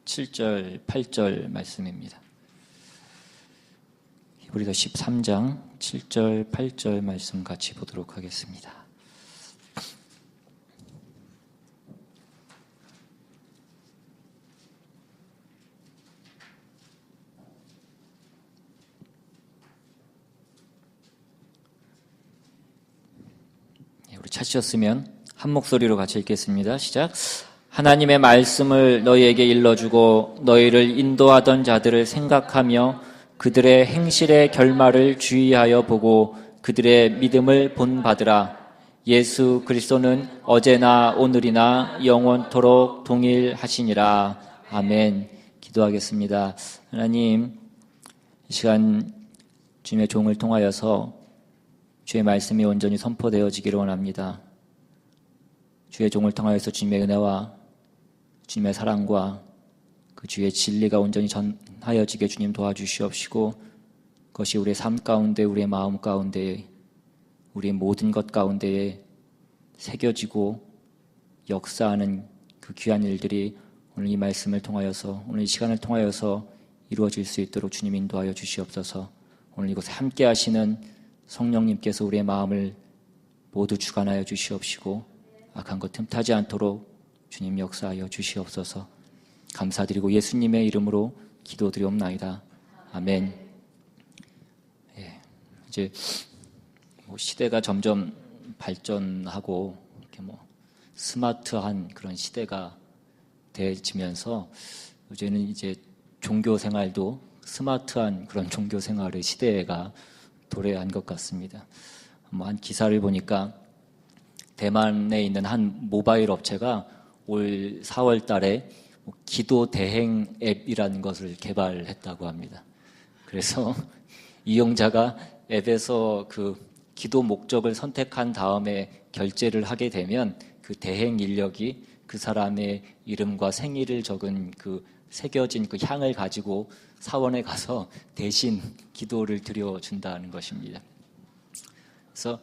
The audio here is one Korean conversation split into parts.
7절, 8절 말씀입니다. 히브리서 13장 7절, 8절 말씀 같이 보도록 하겠습니다. 우리 찾으셨으면 한 목소리로 같이 읽겠습니다. 시작. 하나님의 말씀을 너희에게 일러주고 너희를 인도하던 자들을 생각하며 그들의 행실의 결말을 주의하여 보고 그들의 믿음을 본받으라. 예수 그리스도는 어제나 오늘이나 영원토록 동일하시니라. 아멘. 기도하겠습니다. 하나님, 이 시간 주님의 종을 통하여서 주의 말씀이 온전히 선포되어지기를 원합니다. 주의 종을 통하여서 주님의 은혜와 주님의 사랑과 그 주의 진리가 온전히 전하여지게 주님 도와주시옵시고, 그것이 우리의 삶 가운데, 우리의 마음 가운데, 우리의 모든 것 가운데에 새겨지고 역사하는 그 귀한 일들이 오늘 이 말씀을 통하여서, 오늘 이 시간을 통하여서 이루어질 수 있도록 주님 인도하여 주시옵소서. 오늘 이곳에 함께 하시는 성령님께서 우리의 마음을 모두 주관하여 주시옵시고 악한 것 틈타지 않도록 주님 역사하여 주시옵소서. 감사드리고 예수님의 이름으로 기도드리옵나이다. 아멘. 이제 시대가 점점 발전하고 이렇게 스마트한 그런 시대가 되어지면서 이제는 이제 종교 생활도 스마트한 그런 종교 생활의 시대가 도래한 것 같습니다. 한 기사를 보니까 대만에 있는 한 모바일 업체가 올 4월 달에 기도 대행 앱이라는 것을 개발했다고 합니다. 그래서 이용자가 앱에서 그 기도 목적을 선택한 다음에 결제를 하게 되면 그 대행 인력이 그 사람의 이름과 생일을 적은 그 새겨진 그 향을 가지고 사원에 가서 대신 기도를 드려준다는 것입니다. 그래서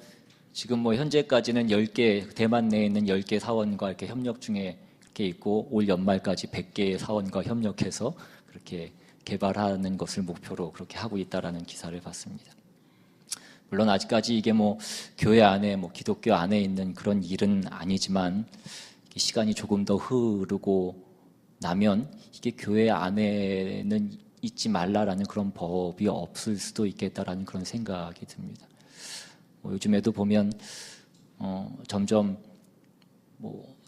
지금 현재까지는 10개, 대만 내에 있는 10개 사원과 이렇게 협력 중에 이렇게 있고, 올 연말까지 100개의 사원과 협력해서 그렇게 개발하는 것을 목표로 그렇게 하고 있다라는 기사를 봤습니다. 물론 아직까지 이게 교회 안에, 기독교 안에 있는 그런 일은 아니지만, 시간이 조금 더 흐르고 나면 이게 교회 안에는 잊지 말라라는 그런 법이 없을 수도 있겠다라는 그런 생각이 듭니다. 요즘에도 보면 점점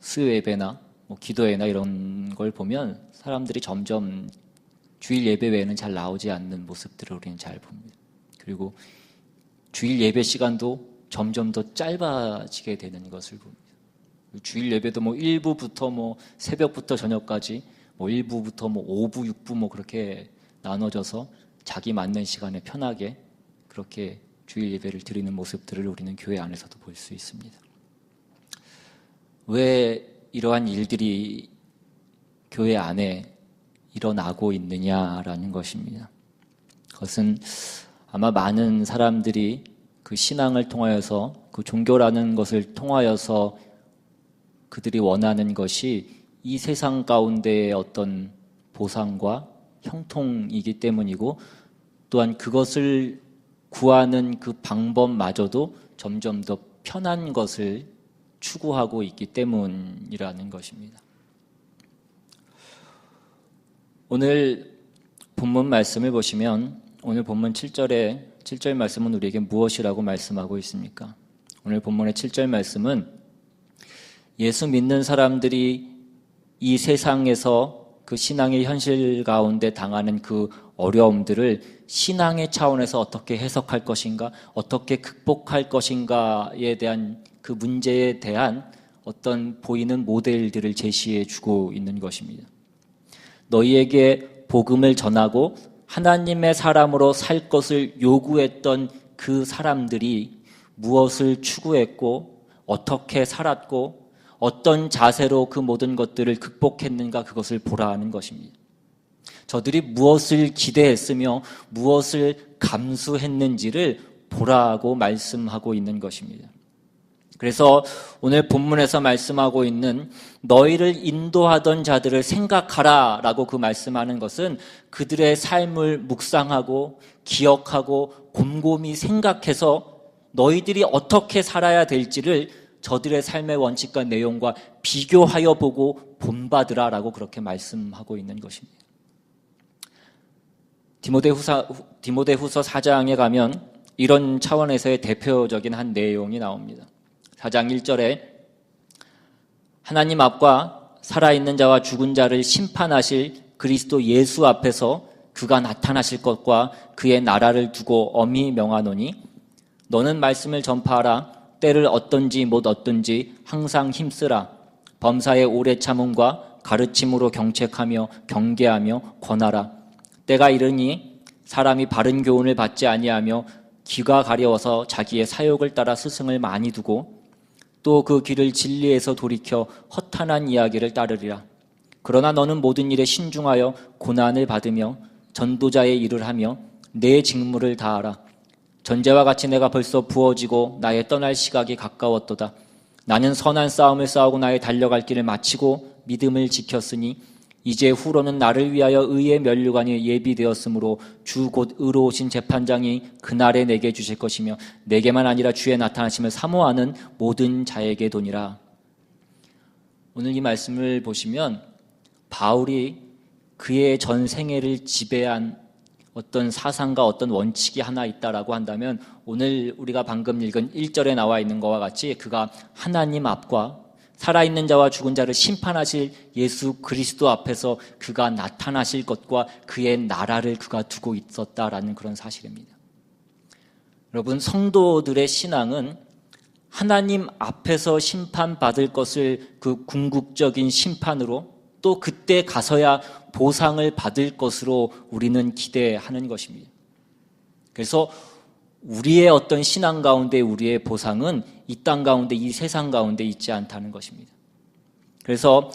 수요 예배나 기도회나 이런 걸 보면 사람들이 점점 주일 예배 외에는 잘 나오지 않는 모습들을 우리는 잘 봅니다. 그리고 주일 예배 시간도 점점 더 짧아지게 되는 것을 봅니다. 주일 예배도 1부부터 새벽부터 저녁까지, 1부부터 오부, 6부 그렇게 나눠져서 자기 맞는 시간에 편하게 그렇게 주일 예배를 드리는 모습들을 우리는 교회 안에서도 볼 수 있습니다. 왜 이러한 일들이 교회 안에 일어나고 있느냐라는 것입니다. 그것은 아마 많은 사람들이 그 신앙을 통하여서, 그 종교라는 것을 통하여서 그들이 원하는 것이 이 세상 가운데의 어떤 보상과 형통이기 때문이고, 또한 그것을 구하는 그 방법마저도 점점 더 편한 것을 추구하고 있기 때문이라는 것입니다. 오늘 본문 말씀을 보시면, 오늘 본문 7절 말씀은 우리에게 무엇이라고 말씀하고 있습니까? 오늘 본문의 7절 말씀은 예수 믿는 사람들이 이 세상에서 그 신앙의 현실 가운데 당하는 그 어려움들을 신앙의 차원에서 어떻게 해석할 것인가, 어떻게 극복할 것인가에 대한 그 문제에 대한 어떤 보이는 모델들을 제시해 주고 있는 것입니다. 너희에게 복음을 전하고 하나님의 사람으로 살 것을 요구했던 그 사람들이 무엇을 추구했고 어떻게 살았고 어떤 자세로 그 모든 것들을 극복했는가, 그것을 보라 하는 것입니다. 저들이 무엇을 기대했으며 무엇을 감수했는지를 보라고 말씀하고 있는 것입니다. 그래서 오늘 본문에서 말씀하고 있는 너희를 인도하던 자들을 생각하라 라고 그 말씀하는 것은 그들의 삶을 묵상하고 기억하고 곰곰이 생각해서 너희들이 어떻게 살아야 될지를 저들의 삶의 원칙과 내용과 비교하여 보고 본받으라 라고 그렇게 말씀하고 있는 것입니다. 디모데후서 4장에 가면 이런 차원에서의 대표적인 한 내용이 나옵니다. 4장 1절에 하나님 앞과 살아있는 자와 죽은 자를 심판하실 그리스도 예수 앞에서 그가 나타나실 것과 그의 나라를 두고 엄히 명하노니 너는 말씀을 전파하라. 때를 어떤지 못 어떤지 항상 힘쓰라. 범사의 오래 참음과 가르침으로 경책하며 경계하며 권하라. 때가 이르니 사람이 바른 교훈을 받지 아니하며 귀가 가려워서 자기의 사욕을 따라 스승을 많이 두고 또 그 길을 진리에서 돌이켜 허탄한 이야기를 따르리라. 그러나 너는 모든 일에 신중하여 고난을 받으며 전도자의 일을 하며 내 직무를 다하라. 전제와 같이 내가 벌써 부어지고 나의 떠날 시각이 가까웠도다. 나는 선한 싸움을 싸우고 나의 달려갈 길을 마치고 믿음을 지켰으니 이제 후로는 나를 위하여 의의 면류관이 예비되었으므로 주 곧 의로우신 재판장이 그날에 내게 주실 것이며 내게만 아니라 주의 나타나심을 사모하는 모든 자에게 도니라. 오늘 이 말씀을 보시면 바울이 그의 전 생애를 지배한 어떤 사상과 어떤 원칙이 하나 있다라고 한다면 오늘 우리가 방금 읽은 1절에 나와 있는 것과 같이 그가 하나님 앞과 살아있는 자와 죽은 자를 심판하실 예수 그리스도 앞에서 그가 나타나실 것과 그의 나라를 그가 두고 있었다라는 그런 사실입니다. 여러분, 성도들의 신앙은 하나님 앞에서 심판받을 것을 그 궁극적인 심판으로 또 그때 가서야 보상을 받을 것으로 우리는 기대하는 것입니다. 그래서 우리의 어떤 신앙 가운데 우리의 보상은 이 땅 가운데 이 세상 가운데 있지 않다는 것입니다. 그래서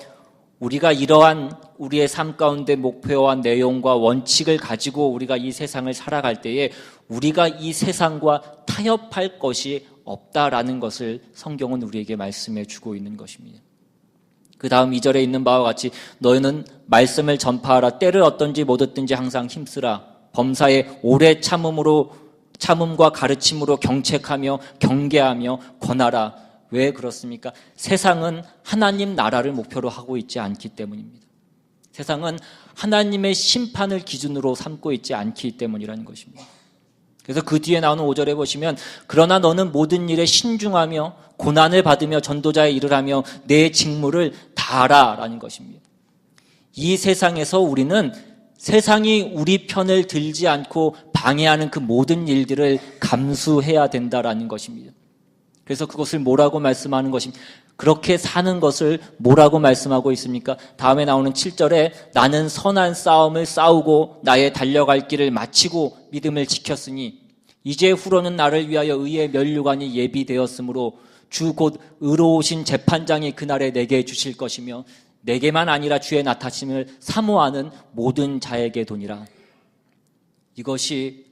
우리가 이러한 우리의 삶 가운데 목표와 내용과 원칙을 가지고 우리가 이 세상을 살아갈 때에 우리가 이 세상과 타협할 것이 없다라는 것을 성경은 우리에게 말씀해 주고 있는 것입니다. 그 다음 2절에 있는 바와 같이 너희는 말씀을 전파하라. 때를 어떤지 못 어떤지 항상 힘쓰라. 범사에 오래 참음과 가르침으로 경책하며 경계하며 권하라. 왜 그렇습니까? 세상은 하나님 나라를 목표로 하고 있지 않기 때문입니다. 세상은 하나님의 심판을 기준으로 삼고 있지 않기 때문이라는 것입니다. 그래서 그 뒤에 나오는 5절에 보시면 그러나 너는 모든 일에 신중하며 고난을 받으며 전도자의 일을 하며 내 직무를 다하라 라는 것입니다. 이 세상에서 우리는 세상이 우리 편을 들지 않고 방해하는 그 모든 일들을 감수해야 된다라는 것입니다. 그래서 그것을 뭐라고 말씀하는 것입니까? 그렇게 사는 것을 뭐라고 말씀하고 있습니까? 다음에 나오는 7절에 나는 선한 싸움을 싸우고 나의 달려갈 길을 마치고 믿음을 지켰으니 이제 후로는 나를 위하여 의의 면류관이 예비되었으므로 주 곧 의로우신 재판장이 그날에 내게 주실 것이며 내게만 아니라 주의 나타심을 사모하는 모든 자에게 도니라. 이것이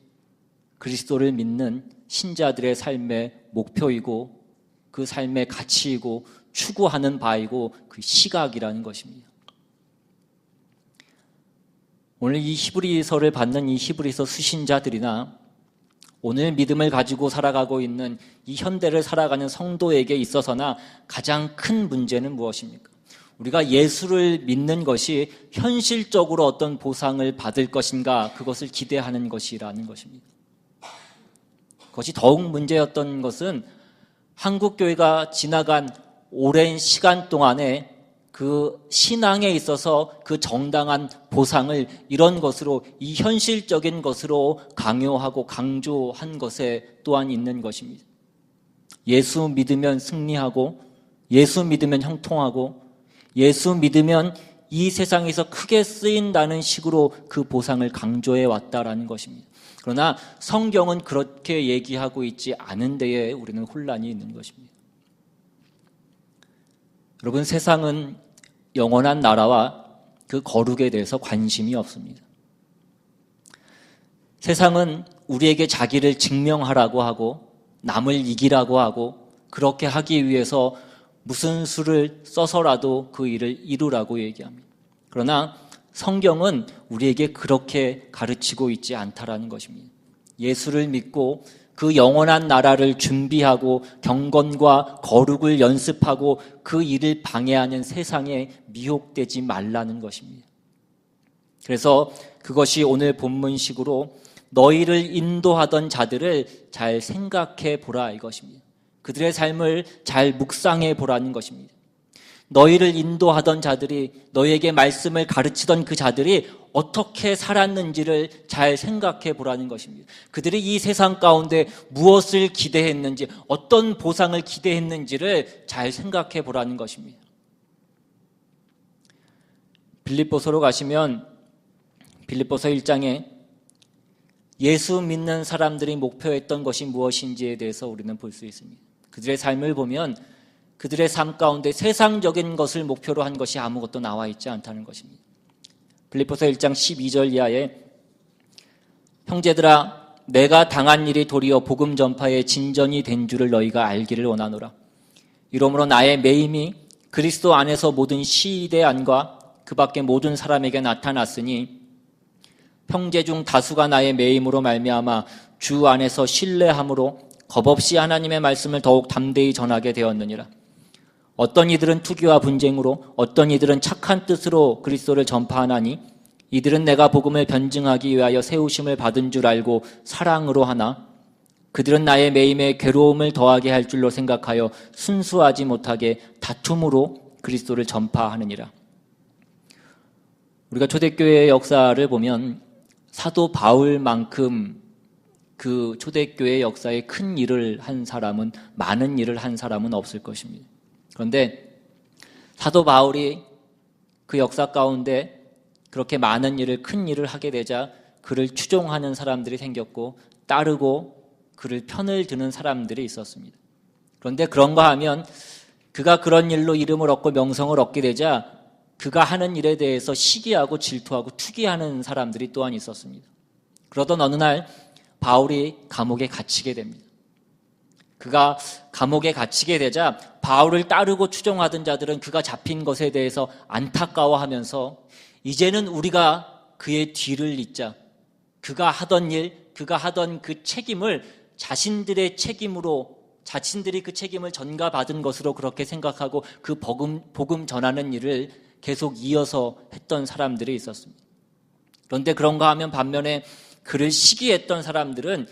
그리스도를 믿는 신자들의 삶의 목표이고 그 삶의 가치이고 추구하는 바이고 그 시각이라는 것입니다. 오늘 이 히브리서를 받는 이 히브리서 수신자들이나 오늘 믿음을 가지고 살아가고 있는 이 현대를 살아가는 성도에게 있어서나 가장 큰 문제는 무엇입니까? 우리가 예수를 믿는 것이 현실적으로 어떤 보상을 받을 것인가 그것을 기대하는 것이라는 것입니다. 그것이 더욱 문제였던 것은 한국교회가 지나간 오랜 시간 동안에 그 신앙에 있어서 그 정당한 보상을 이런 것으로 이 현실적인 것으로 강요하고 강조한 것에 또한 있는 것입니다. 예수 믿으면 승리하고 예수 믿으면 형통하고 예수 믿으면 이 세상에서 크게 쓰인다는 식으로 그 보상을 강조해 왔다라는 것입니다. 그러나 성경은 그렇게 얘기하고 있지 않은 데에 우리는 혼란이 있는 것입니다. 여러분, 세상은 영원한 나라와 그 거룩에 대해서 관심이 없습니다. 세상은 우리에게 자기를 증명하라고 하고 남을 이기라고 하고 그렇게 하기 위해서 무슨 수를 써서라도 그 일을 이루라고 얘기합니다. 그러나 성경은 우리에게 그렇게 가르치고 있지 않다라는 것입니다. 예수를 믿고 그 영원한 나라를 준비하고 경건과 거룩을 연습하고 그 일을 방해하는 세상에 미혹되지 말라는 것입니다. 그래서 그것이 오늘 본문식으로 너희를 인도하던 자들을 잘 생각해 보라 이것입니다. 그들의 삶을 잘 묵상해 보라는 것입니다. 너희를 인도하던 자들이, 너희에게 말씀을 가르치던 그 자들이 어떻게 살았는지를 잘 생각해 보라는 것입니다. 그들이 이 세상 가운데 무엇을 기대했는지, 어떤 보상을 기대했는지를 잘 생각해 보라는 것입니다. 빌립보서로 가시면 빌립보서 1장에 예수 믿는 사람들이 목표했던 것이 무엇인지에 대해서 우리는 볼 수 있습니다. 그들의 삶을 보면 그들의 삶 가운데 세상적인 것을 목표로 한 것이 아무것도 나와 있지 않다는 것입니다. 빌립보서 1장 12절 이하에 형제들아 내가 당한 일이 도리어 복음 전파의 진전이 된 줄을 너희가 알기를 원하노라. 이러므로 나의 매임이 그리스도 안에서 모든 시대 안과 그 밖에 모든 사람에게 나타났으니 형제 중 다수가 나의 매임으로 말미암아 주 안에서 신뢰함으로 겁없이 하나님의 말씀을 더욱 담대히 전하게 되었느니라. 어떤 이들은 투기와 분쟁으로 어떤 이들은 착한 뜻으로 그리스도를 전파하나니 이들은 내가 복음을 변증하기 위하여 세우심을 받은 줄 알고 사랑으로 하나 그들은 나의 매임에 괴로움을 더하게 할 줄로 생각하여 순수하지 못하게 다툼으로 그리스도를 전파하느니라. 우리가 초대교회의 역사를 보면 사도 바울만큼 그 초대교회 역사에 큰 일을 한 사람은, 많은 일을 한 사람은 없을 것입니다. 그런데 사도 바울이 그 역사 가운데 그렇게 많은 일을, 큰 일을 하게 되자 그를 추종하는 사람들이 생겼고 따르고 그를 편을 드는 사람들이 있었습니다. 그런데 그런가 하면 그가 그런 일로 이름을 얻고 명성을 얻게 되자 그가 하는 일에 대해서 시기하고 질투하고 투기하는 사람들이 또한 있었습니다. 그러던 어느 날 바울이 감옥에 갇히게 됩니다. 그가 감옥에 갇히게 되자 바울을 따르고 추종하던 자들은 그가 잡힌 것에 대해서 안타까워하면서 이제는 우리가 그의 뒤를 잇자, 그가 하던 일, 그가 하던 그 책임을 자신들의 책임으로, 자신들이 그 책임을 전가받은 것으로 그렇게 생각하고 그 복음 전하는 일을 계속 이어서 했던 사람들이 있었습니다. 그런데 그런가 하면 반면에 그를 시기했던 사람들은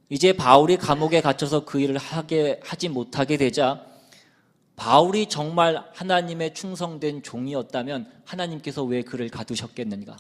이제 바울이 감옥에 갇혀서 그 일을 하지 못하게 되자 바울이 정말 하나님의 충성된 종이었다면 하나님께서 왜 그를 가두셨겠는가?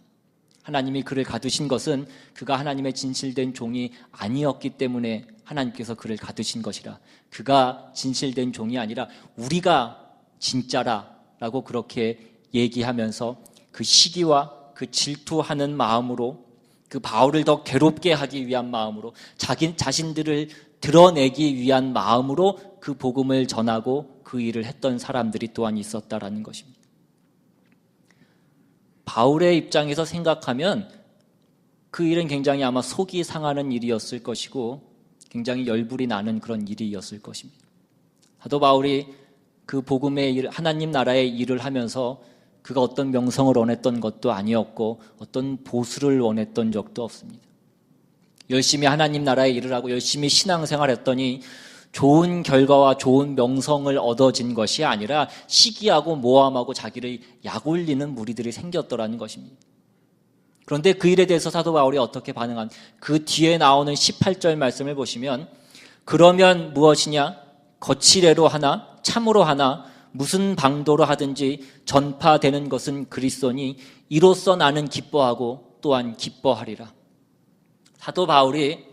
하나님이 그를 가두신 것은 그가 하나님의 진실된 종이 아니었기 때문에 하나님께서 그를 가두신 것이라. 그가 진실된 종이 아니라 우리가 진짜라라고 그렇게 얘기하면서 그 시기와 그 질투하는 마음으로 그 바울을 더 괴롭게 하기 위한 마음으로 자신들을 드러내기 위한 마음으로 그 복음을 전하고 그 일을 했던 사람들이 또한 있었다라는 것입니다. 바울의 입장에서 생각하면 그 일은 굉장히 아마 속이 상하는 일이었을 것이고 굉장히 열불이 나는 그런 일이었을 것입니다. 사도 바울이 그 복음의 일, 하나님 나라의 일을 하면서 그가 어떤 명성을 원했던 것도 아니었고 어떤 보수를 원했던 적도 없습니다. 열심히 하나님 나라의 일을 하고 열심히 신앙생활했더니 좋은 결과와 좋은 명성을 얻어진 것이 아니라 시기하고 모함하고 자기를 약올리는 무리들이 생겼더라는 것입니다. 그런데 그 일에 대해서 사도 바울이 어떻게 반응한, 그 뒤에 나오는 18절 말씀을 보시면 그러면 무엇이냐? 거칠애로 하나 참으로 하나 무슨 방도로 하든지 전파되는 것은 그리스도니 이로써 나는 기뻐하고 또한 기뻐하리라. 사도 바울이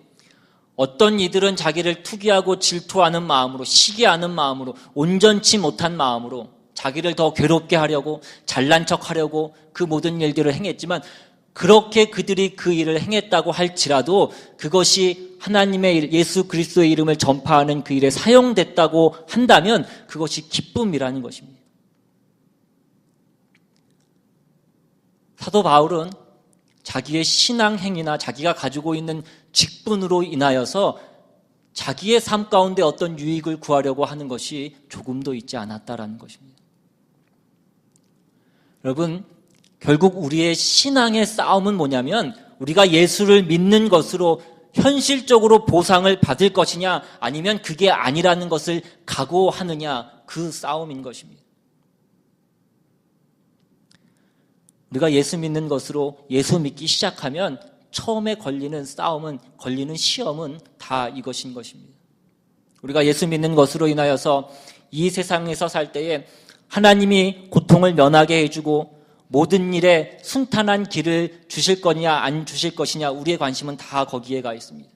어떤 이들은 자기를 투기하고 질투하는 마음으로, 시기하는 마음으로, 온전치 못한 마음으로 자기를 더 괴롭게 하려고, 잘난 척하려고 그 모든 일들을 행했지만 그렇게 그들이 그 일을 행했다고 할지라도 그것이 하나님의 일, 예수 그리스도의 이름을 전파하는 그 일에 사용됐다고 한다면 그것이 기쁨이라는 것입니다. 사도 바울은 자기의 신앙 행위나 자기가 가지고 있는 직분으로 인하여서 자기의 삶 가운데 어떤 유익을 구하려고 하는 것이 조금도 있지 않았다라는 것입니다. 여러분, 결국 우리의 신앙의 싸움은 뭐냐면 우리가 예수를 믿는 것으로 현실적으로 보상을 받을 것이냐 아니면 그게 아니라는 것을 각오하느냐, 그 싸움인 것입니다. 우리가 예수 믿는 것으로 예수 믿기 시작하면 처음에 걸리는 싸움은, 걸리는 시험은 다 이것인 것입니다. 우리가 예수 믿는 것으로 인하여서 이 세상에서 살 때에 하나님이 고통을 면하게 해주고 모든 일에 순탄한 길을 주실 거냐 안 주실 것이냐, 우리의 관심은 다 거기에 가 있습니다.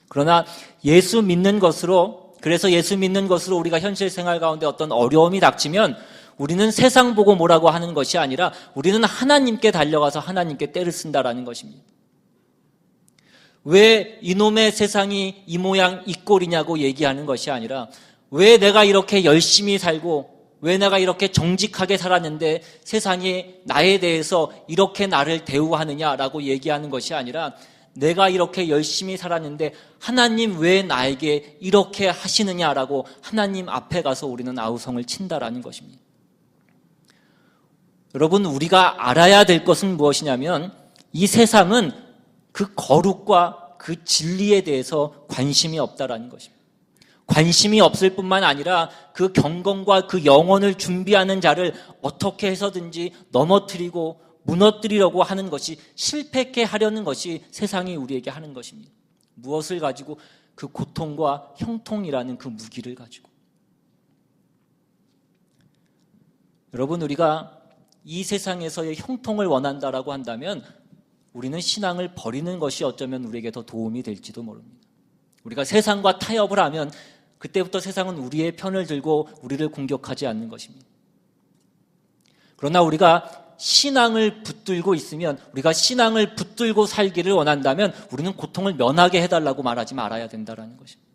그러나 예수 믿는 것으로, 그래서 예수 믿는 것으로 우리가 현실 생활 가운데 어떤 어려움이 닥치면 우리는 세상 보고 뭐라고 하는 것이 아니라 우리는 하나님께 달려가서 하나님께 떼를 쓴다라는 것입니다. 왜 이놈의 세상이 이 모양 이 꼴이냐고 얘기하는 것이 아니라 왜 내가 이렇게 열심히 살고 왜 내가 이렇게 정직하게 살았는데 세상이 나에 대해서 이렇게 나를 대우하느냐라고 얘기하는 것이 아니라 내가 이렇게 열심히 살았는데 하나님 왜 나에게 이렇게 하시느냐라고 하나님 앞에 가서 우리는 아우성을 친다라는 것입니다. 여러분, 우리가 알아야 될 것은 무엇이냐면 이 세상은 그 거룩과 그 진리에 대해서 관심이 없다라는 것입니다. 관심이 없을 뿐만 아니라 그 경건과 그 영혼을 준비하는 자를 어떻게 해서든지 넘어뜨리고 무너뜨리려고 하는 것이, 실패케 하려는 것이 세상이 우리에게 하는 것입니다. 무엇을 가지고? 그 고통과 형통이라는 그 무기를 가지고. 여러분, 우리가 이 세상에서의 형통을 원한다라고 한다면 우리는 신앙을 버리는 것이 어쩌면 우리에게 더 도움이 될지도 모릅니다. 우리가 세상과 타협을 하면 그때부터 세상은 우리의 편을 들고 우리를 공격하지 않는 것입니다. 그러나 우리가 신앙을 붙들고 있으면, 우리가 신앙을 붙들고 살기를 원한다면 우리는 고통을 면하게 해달라고 말하지 말아야 된다는 것입니다.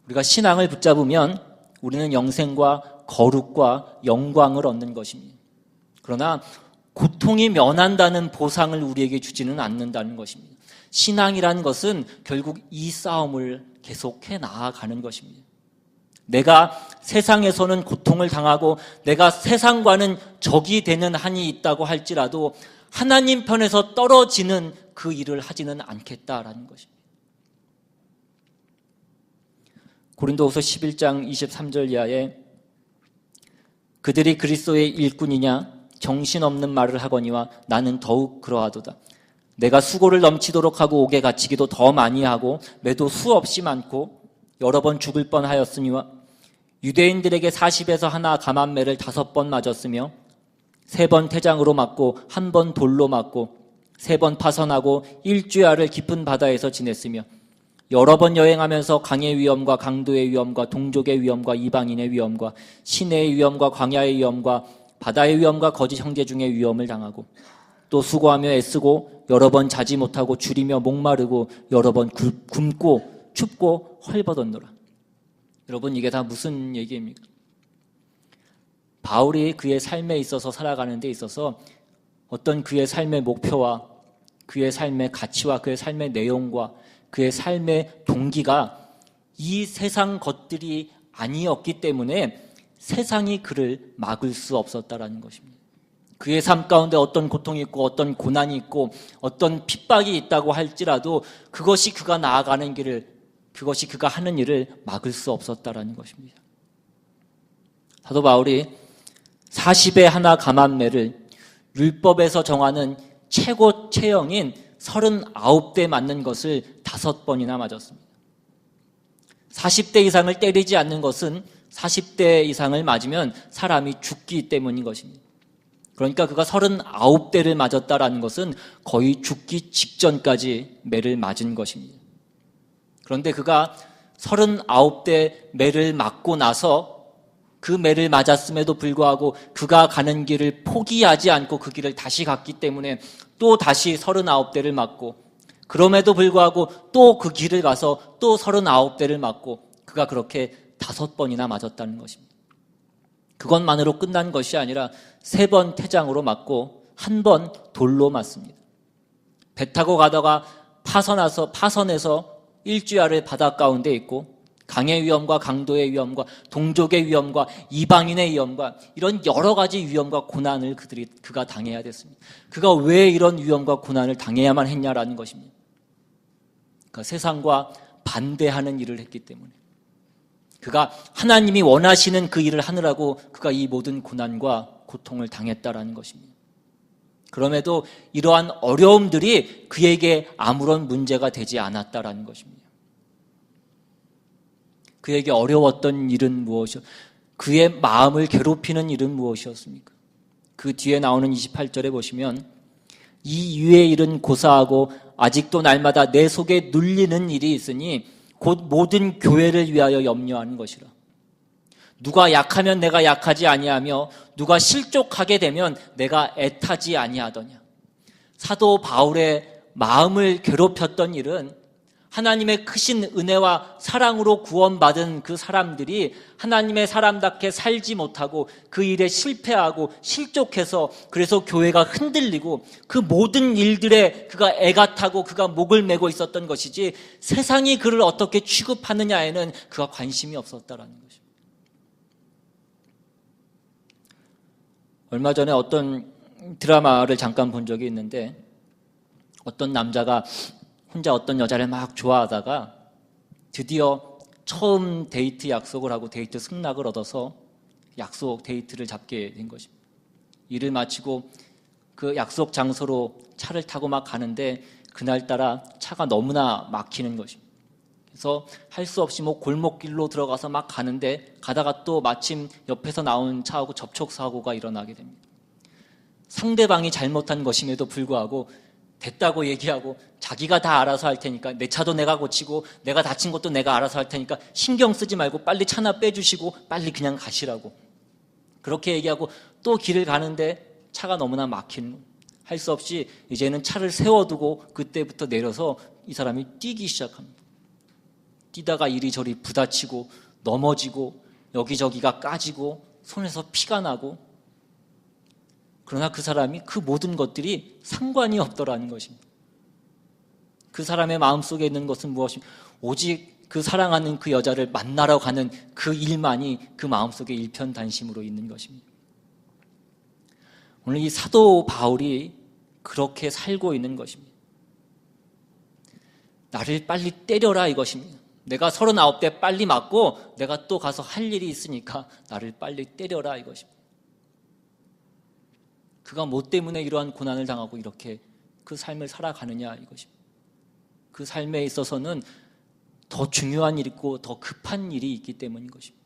우리가 신앙을 붙잡으면 우리는 영생과 거룩과 영광을 얻는 것입니다. 그러나 고통이 면한다는 보상을 우리에게 주지는 않는다는 것입니다. 신앙이라는 것은 결국 이 싸움을 계속해 나아가는 것입니다. 내가 세상에서는 고통을 당하고 내가 세상과는 적이 되는 한이 있다고 할지라도 하나님 편에서 떨어지는 그 일을 하지는 않겠다라는 것입니다. 고린도후서 11장 23절 이하에 그들이 그리스도의 일꾼이냐 정신없는 말을 하거니와 나는 더욱 그러하도다. 내가 수고를 넘치도록 하고 옥에 갇히기도 더 많이 하고 매도 수없이 많고 여러 번 죽을 뻔하였으니와 유대인들에게 40에서 하나 감한매를 5번 맞았으며 3번 태장으로 맞고 1번 돌로 맞고 3번 파선하고 일주야를 깊은 바다에서 지냈으며 여러 번 여행하면서 강의 위험과 강도의 위험과 동족의 위험과 이방인의 위험과 시내의 위험과 광야의 위험과 바다의 위험과 거짓 형제 중의 위험을 당하고 또 수고하며 애쓰고 여러 번 자지 못하고 줄이며 목마르고 여러 번 굶고 춥고 헐벗었노라. 여러분, 이게 다 무슨 얘기입니까? 바울이 그의 삶에 있어서 살아가는 데 있어서 어떤 그의 삶의 목표와 그의 삶의 가치와 그의 삶의 내용과 그의 삶의 동기가 이 세상 것들이 아니었기 때문에 세상이 그를 막을 수 없었다라는 것입니다. 그의 삶 가운데 어떤 고통이 있고 어떤 고난이 있고 어떤 핍박이 있다고 할지라도 그것이 그가 나아가는 길을, 그것이 그가 하는 일을 막을 수 없었다라는 것입니다. 사도 바울이 40에 하나 감한매를 율법에서 정하는 최고 체형인 39대 맞는 것을 5번이나 맞았습니다. 40대 이상을 때리지 않는 것은 40대 이상을 맞으면 사람이 죽기 때문인 것입니다. 그러니까 그가 39대를 맞았다라는 것은 거의 죽기 직전까지 매를 맞은 것입니다. 그런데 그가 39대 매를 맞고 나서 그 매를 맞았음에도 불구하고 그가 가는 길을 포기하지 않고 그 길을 다시 갔기 때문에 또 다시 39대를 맞고, 그럼에도 불구하고 또 그 길을 가서 또 39대를 맞고, 그가 그렇게 5번이나 맞았다는 것입니다. 그것만으로 끝난 것이 아니라 3번 태장으로 맞고 1번 돌로 맞습니다. 배 타고 가다가 파선해서 일주야를 바다 가운데 있고 강의 위험과 강도의 위험과 동족의 위험과 이방인의 위험과 이런 여러 가지 위험과 고난을 그가 당해야 됐습니다. 그가 왜 이런 위험과 고난을 당해야만 했냐라는 것입니다. 그러니까 세상과 반대하는 일을 했기 때문에 그가 하나님이 원하시는 그 일을 하느라고 그가 이 모든 고난과 고통을 당했다라는 것입니다. 그럼에도 이러한 어려움들이 그에게 아무런 문제가 되지 않았다라는 것입니다. 그에게 어려웠던 일은 무엇이었? 그의 마음을 괴롭히는 일은 무엇이었습니까? 그 뒤에 나오는 28절에 보시면 이 위의 일은 고사하고 아직도 날마다 내 속에 눌리는 일이 있으니 곧 모든 교회를 위하여 염려하는 것이라. 누가 약하면 내가 약하지 아니하며 누가 실족하게 되면 내가 애타지 아니하더냐. 사도 바울의 마음을 괴롭혔던 일은 하나님의 크신 은혜와 사랑으로 구원받은 그 사람들이 하나님의 사람답게 살지 못하고 그 일에 실패하고 실족해서 그래서 교회가 흔들리고 그 모든 일들에 그가 애가 타고 그가 목을 메고 있었던 것이지 세상이 그를 어떻게 취급하느냐에는 그가 관심이 없었다라는 것입니다. 얼마 전에 어떤 드라마를 잠깐 본 적이 있는데 어떤 남자가 혼자 어떤 여자를 막 좋아하다가 드디어 처음 데이트 약속을 하고 데이트 승낙을 얻어서 약속 데이트를 잡게 된 것입니다. 일을 마치고 그 약속 장소로 차를 타고 막 가는데 그날따라 차가 너무나 막히는 것입니다. 그래서 할 수 없이 골목길로 들어가서 막 가는데 가다가 또 마침 옆에서 나온 차하고 접촉사고가 일어나게 됩니다. 상대방이 잘못한 것임에도 불구하고 됐다고 얘기하고 자기가 다 알아서 할 테니까 내 차도 내가 고치고 내가 다친 것도 내가 알아서 할 테니까 신경 쓰지 말고 빨리 차나 빼주시고 빨리 그냥 가시라고 그렇게 얘기하고 또 길을 가는데 차가 너무나 막히는 할 수 없이 이제는 차를 세워두고 그때부터 내려서 이 사람이 뛰기 시작합니다. 뛰다가 이리저리 부딪히고 넘어지고 여기저기가 까지고 손에서 피가 나고 그러나 그 사람이 그 모든 것들이 상관이 없더라는 것입니다. 그 사람의 마음속에 있는 것은 무엇입니까? 오직 그 사랑하는 그 여자를 만나러 가는 그 일만이 그 마음속에 일편단심으로 있는 것입니다. 오늘 이 사도 바울이 그렇게 살고 있는 것입니다. 나를 빨리 때려라 이것입니다. 내가 39대 빨리 맞고 내가 또 가서 할 일이 있으니까 나를 빨리 때려라 이것입니다. 그가 뭐 때문에 이러한 고난을 당하고 이렇게 그 삶을 살아가느냐 이것입니다. 그 삶에 있어서는 더 중요한 일이 있고 더 급한 일이 있기 때문인 것입니다.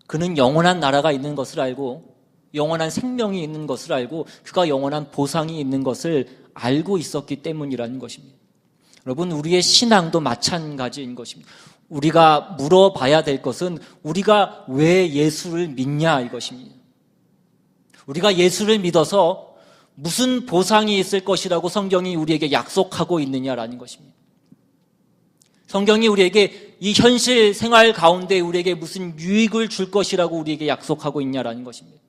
그는 영원한 나라가 있는 것을 알고 영원한 생명이 있는 것을 알고 그가 영원한 보상이 있는 것을 알고 있었기 때문이라는 것입니다. 여러분, 우리의 신앙도 마찬가지인 것입니다. 우리가 물어봐야 될 것은 우리가 왜 예수를 믿냐 이것입니다. 우리가 예수를 믿어서 무슨 보상이 있을 것이라고 성경이 우리에게 약속하고 있느냐라는 것입니다. 성경이 우리에게 이 현실 생활 가운데 우리에게 무슨 유익을 줄 것이라고 우리에게 약속하고 있냐라는 것입니다.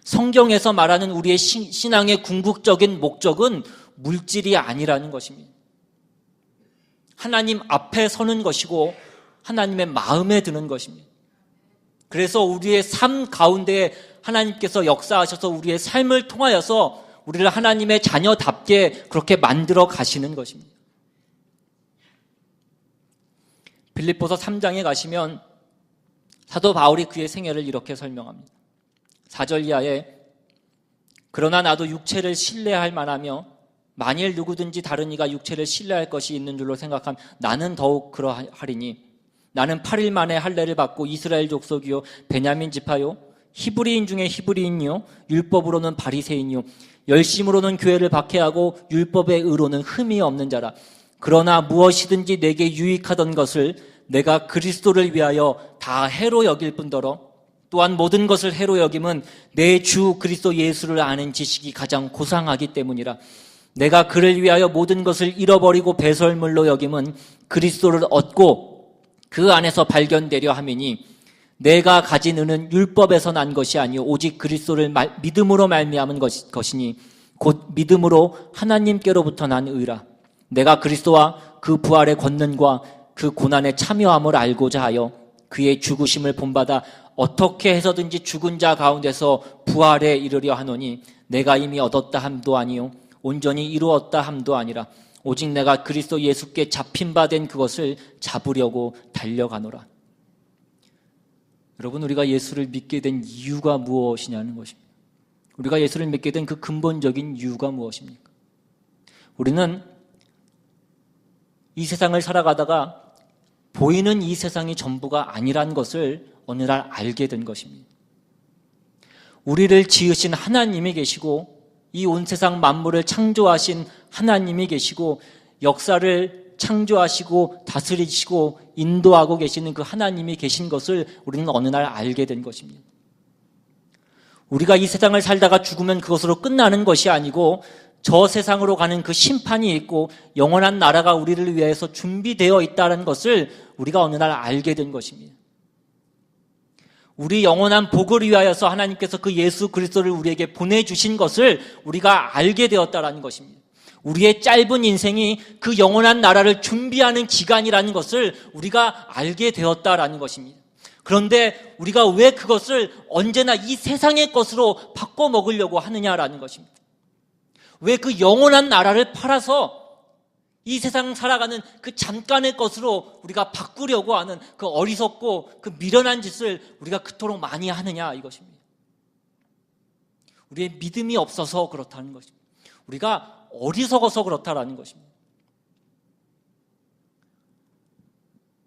성경에서 말하는 우리의 신앙의 궁극적인 목적은 물질이 아니라는 것입니다. 하나님 앞에 서는 것이고 하나님의 마음에 드는 것입니다. 그래서 우리의 삶 가운데 하나님께서 역사하셔서 우리의 삶을 통하여서 우리를 하나님의 자녀답게 그렇게 만들어 가시는 것입니다. 빌립보서 3장에 가시면 사도 바울이 그의 생애를 이렇게 설명합니다. 4절 이하에 그러나 나도 육체를 신뢰할 만하며 만일 누구든지 다른 이가 육체를 신뢰할 것이 있는 줄로 생각하면 나는 더욱 그러하리니 나는 8일 만에 할례를 받고 이스라엘 족속이요 베냐민 지파요 히브리인 중에 히브리인이요 율법으로는 바리새인이요 열심으로는 교회를 박해하고 율법의 의로는 흠이 없는 자라. 그러나 무엇이든지 내게 유익하던 것을 내가 그리스도를 위하여 다 해로 여길 뿐더러 또한 모든 것을 해로 여김은 내 주 그리스도 예수를 아는 지식이 가장 고상하기 때문이라. 내가 그를 위하여 모든 것을 잃어버리고 배설물로 여김은 그리스도를 얻고 그 안에서 발견되려 함이니 내가 가진 은은 율법에서 난 것이 아니요 오직 그리스도를 믿음으로 말미암은 것이니 곧 믿음으로 하나님께로부터 난 의라. 내가 그리스도와 그 부활의 권능과 그 고난에 참여함을 알고자 하여 그의 죽으심을 본받아 어떻게 해서든지 죽은 자 가운데서 부활에 이르려 하노니 내가 이미 얻었다 함도 아니요 온전히 이루었다 함도 아니라 오직 내가 그리스도 예수께 잡힌 바 된 그것을 잡으려고 달려가노라. 여러분, 우리가 예수를 믿게 된 이유가 무엇이냐는 것입니다. 우리가 예수를 믿게 된 그 근본적인 이유가 무엇입니까? 우리는 이 세상을 살아가다가 보이는 이 세상이 전부가 아니란 것을 어느 날 알게 된 것입니다. 우리를 지으신 하나님이 계시고 이 온 세상 만물을 창조하신 하나님이 계시고 역사를 창조하시고 다스리시고 인도하고 계시는 그 하나님이 계신 것을 우리는 어느 날 알게 된 것입니다. 우리가 이 세상을 살다가 죽으면 그것으로 끝나는 것이 아니고 저 세상으로 가는 그 심판이 있고 영원한 나라가 우리를 위해서 준비되어 있다는 것을 우리가 어느 날 알게 된 것입니다. 우리 영원한 복을 위하여서 하나님께서 그 예수 그리스도를 우리에게 보내주신 것을 우리가 알게 되었다는 것입니다. 우리의 짧은 인생이 그 영원한 나라를 준비하는 기간이라는 것을 우리가 알게 되었다는 것입니다. 그런데 우리가 왜 그것을 언제나 이 세상의 것으로 바꿔 먹으려고 하느냐라는 것입니다. 왜 그 영원한 나라를 팔아서 이 세상 살아가는 그 잠깐의 것으로 우리가 바꾸려고 하는 그 어리석고 그 미련한 짓을 우리가 그토록 많이 하느냐 이것입니다. 우리의 믿음이 없어서 그렇다는 것입니다. 우리가 어리석어서 그렇다는 것입니다.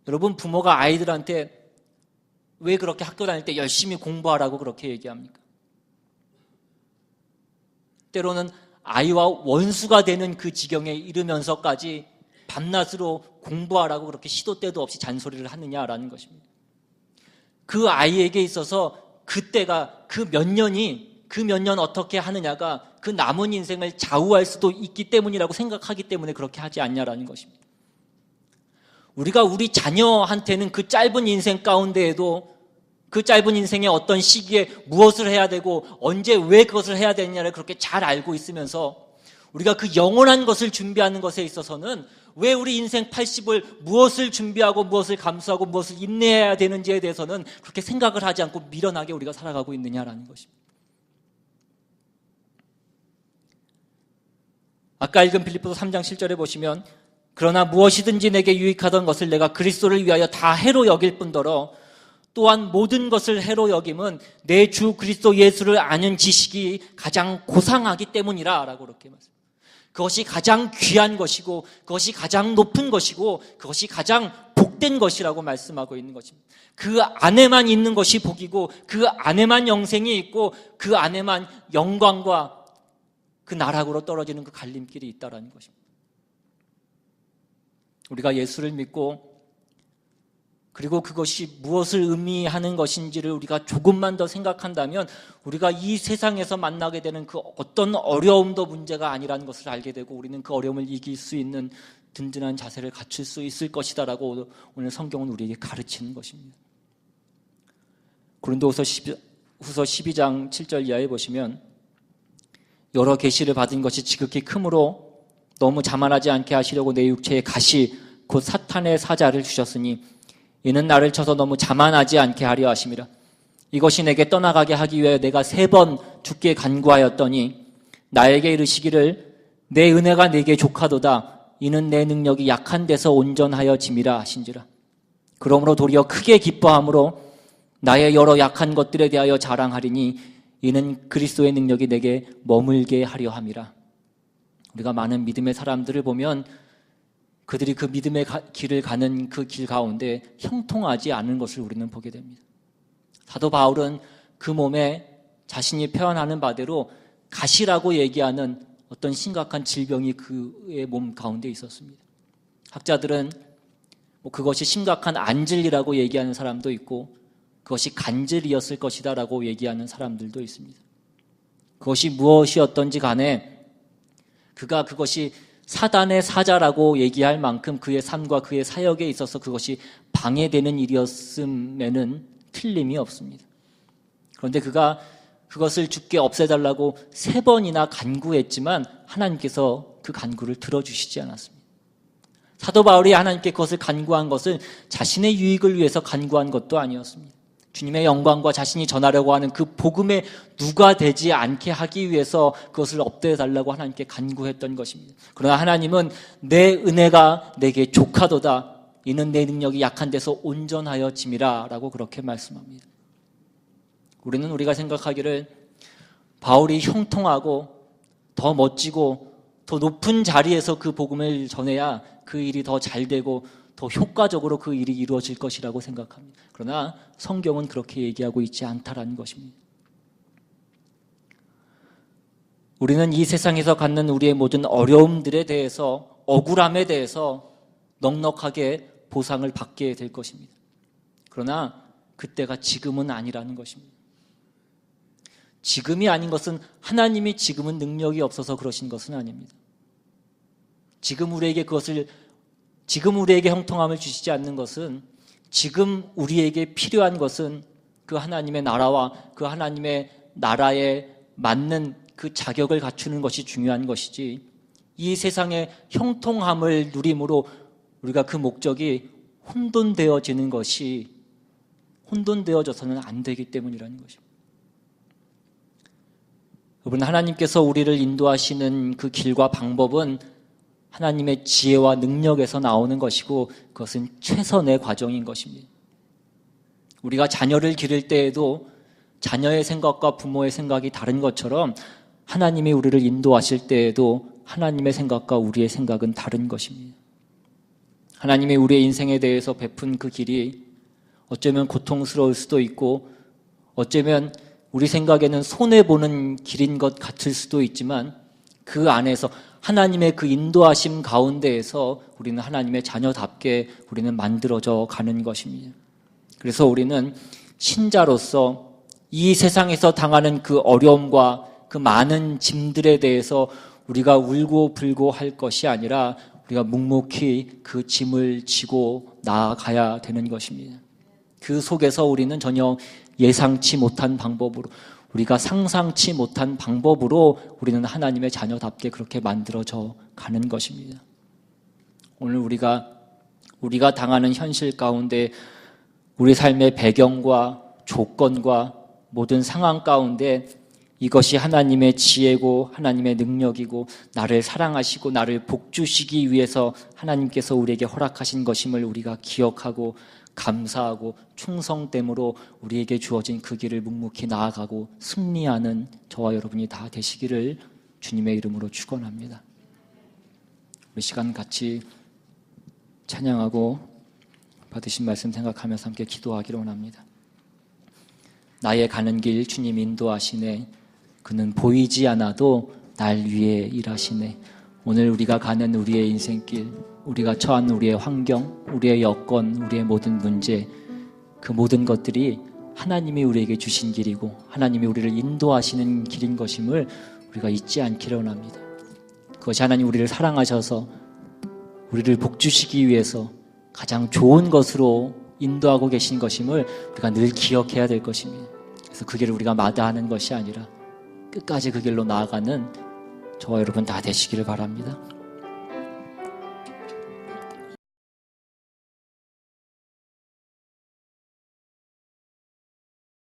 여러분, 부모가 아이들한테 왜 그렇게 학교 다닐 때 열심히 공부하라고 그렇게 얘기합니까? 때로는 아이와 원수가 되는 그 지경에 이르면서까지 밤낮으로 공부하라고 그렇게 시도 때도 없이 잔소리를 하느냐라는 것입니다. 그 아이에게 있어서 그때가 그 몇 년 어떻게 하느냐가 그 남은 인생을 좌우할 수도 있기 때문이라고 생각하기 때문에 그렇게 하지 않냐라는 것입니다. 우리가 우리 자녀한테는 그 짧은 인생 가운데에도 그 짧은 인생의 어떤 시기에 무엇을 해야 되고 언제 왜 그것을 해야 되느냐를 그렇게 잘 알고 있으면서 우리가 그 영원한 것을 준비하는 것에 있어서는 왜 우리 인생 80을 무엇을 준비하고 무엇을 감수하고 무엇을 인내해야 되는지에 대해서는 그렇게 생각을 하지 않고 미련하게 우리가 살아가고 있느냐라는 것입니다. 아까 읽은 빌립보서 3장 7절에 보시면 그러나 무엇이든지 내게 유익하던 것을 내가 그리스도를 위하여 다 해로 여길 뿐더러 또한 모든 것을 해로 여김은 내 주 그리스도 예수를 아는 지식이 가장 고상하기 때문이라 라고 그렇게 말씀합니다. 그것이 가장 귀한 것이고 그것이 가장 높은 것이고 그것이 가장 복된 것이라고 말씀하고 있는 것입니다. 그 안에만 있는 것이 복이고 그 안에만 영생이 있고 그 안에만 영광과 그 나락으로 떨어지는 그 갈림길이 있다는 것입니다. 우리가 예수를 믿고 그리고 그것이 무엇을 의미하는 것인지를 우리가 조금만 더 생각한다면 우리가 이 세상에서 만나게 되는 그 어떤 어려움도 문제가 아니라는 것을 알게 되고 우리는 그 어려움을 이길 수 있는 든든한 자세를 갖출 수 있을 것이다라고 오늘 성경은 우리에게 가르치는 것입니다. 고린도후서 12장 7절 이하에 보시면 여러 계시를 받은 것이 지극히 크므로 너무 자만하지 않게 하시려고 내 육체에 가시 곧 사탄의 사자를 주셨으니 이는 나를 쳐서 너무 자만하지 않게 하려 하심이라. 이것이 내게 떠나가게 하기 위하여 내가 3번 주께 간구하였더니 나에게 이르시기를 내 은혜가 내게 족하도다. 이는 내 능력이 약한 데서 온전하여 짐이라 하신지라. 그러므로 도리어 크게 기뻐함으로 나의 여러 약한 것들에 대하여 자랑하리니 이는 그리스도의 능력이 내게 머물게 하려 함이라. 우리가 많은 믿음의 사람들을 보면 그들이 그 믿음의 길을 가는 그 길 가운데 형통하지 않은 것을 우리는 보게 됩니다. 사도 바울은 그 몸에 자신이 표현하는 바대로 가시라고 얘기하는 어떤 심각한 질병이 그의 몸 가운데 있었습니다. 학자들은 그것이 심각한 안질이라고 얘기하는 사람도 있고 그것이 간질이었을 것이다 라고 얘기하는 사람들도 있습니다. 그것이 무엇이었던지 간에 그가 그것이 사단의 사자라고 얘기할 만큼 그의 삶과 그의 사역에 있어서 그것이 방해되는 일이었음에는 틀림이 없습니다. 그런데 그가 그것을 주께 없애달라고 3번이나 간구했지만 하나님께서 그 간구를 들어주시지 않았습니다. 사도 바울이 하나님께 그것을 간구한 것은 자신의 유익을 위해서 간구한 것도 아니었습니다. 주님의 영광과 자신이 전하려고 하는 그 복음에 누가 되지 않게 하기 위해서 그것을 없애달라고 하나님께 간구했던 것입니다. 그러나 하나님은 내 은혜가 내게 족하도다. 이는 내 능력이 약한 데서 온전하여 짐이라 라고 그렇게 말씀합니다. 우리는 우리가 생각하기를 바울이 형통하고 더 멋지고 더 높은 자리에서 그 복음을 전해야 그 일이 더 잘 되고 더 효과적으로 그 일이 이루어질 것이라고 생각합니다. 그러나 성경은 그렇게 얘기하고 있지 않다라는 것입니다. 우리는 이 세상에서 갖는 우리의 모든 어려움들에 대해서, 억울함에 대해서 넉넉하게 보상을 받게 될 것입니다. 그러나 그때가 지금은 아니라는 것입니다. 지금이 아닌 것은 하나님이 지금은 능력이 없어서 그러신 것은 아닙니다. 지금 우리에게 형통함을 주시지 않는 것은, 지금 우리에게 필요한 것은 그 하나님의 나라와 그 하나님의 나라에 맞는 그 자격을 갖추는 것이 중요한 것이지, 이 세상의 형통함을 누림으로 우리가 그 목적이 혼돈되어지는 것이, 혼돈되어져서는 안 되기 때문이라는 것입니다. 여러분, 하나님께서 우리를 인도하시는 그 길과 방법은 하나님의 지혜와 능력에서 나오는 것이고, 그것은 최선의 과정인 것입니다. 우리가 자녀를 기를 때에도 자녀의 생각과 부모의 생각이 다른 것처럼 하나님이 우리를 인도하실 때에도 하나님의 생각과 우리의 생각은 다른 것입니다. 하나님이 우리의 인생에 대해서 베푼 그 길이 어쩌면 고통스러울 수도 있고, 어쩌면 우리 생각에는 손해보는 길인 것 같을 수도 있지만, 그 안에서 하나님의 그 인도하심 가운데에서 우리는 하나님의 자녀답게 우리는 만들어져 가는 것입니다. 그래서 우리는 신자로서 이 세상에서 당하는 그 어려움과 그 많은 짐들에 대해서 우리가 울고 불고 할 것이 아니라 우리가 묵묵히 그 짐을 지고 나아가야 되는 것입니다. 그 속에서 우리는 전혀 예상치 못한 방법으로, 우리가 상상치 못한 방법으로 우리는 하나님의 자녀답게 그렇게 만들어져 가는 것입니다. 오늘 우리가 당하는 현실 가운데 우리 삶의 배경과 조건과 모든 상황 가운데 이것이 하나님의 지혜고 하나님의 능력이고 나를 사랑하시고 나를 복주시기 위해서 하나님께서 우리에게 허락하신 것임을 우리가 기억하고 감사하고 충성됨으로 우리에게 주어진 그 길을 묵묵히 나아가고 승리하는 저와 여러분이 다 되시기를 주님의 이름으로 축원합니다. 우리 시간 같이 찬양하고 받으신 말씀 생각하면서 함께 기도하기를 원합니다. 나의 가는 길 주님 인도하시네. 그는 보이지 않아도 날 위해 일하시네. 오늘 우리가 가는 우리의 인생길, 우리가 처한 우리의 환경, 우리의 여건, 우리의 모든 문제, 그 모든 것들이 하나님이 우리에게 주신 길이고 하나님이 우리를 인도하시는 길인 것임을 우리가 잊지 않기를 원합니다. 그것이 하나님 우리를 사랑하셔서 우리를 복주시기 위해서 가장 좋은 것으로 인도하고 계신 것임을 우리가 늘 기억해야 될 것입니다. 그래서 그 길을 우리가 마다하는 것이 아니라 끝까지 그 길로 나아가는 저와 여러분 다 되시기를 바랍니다.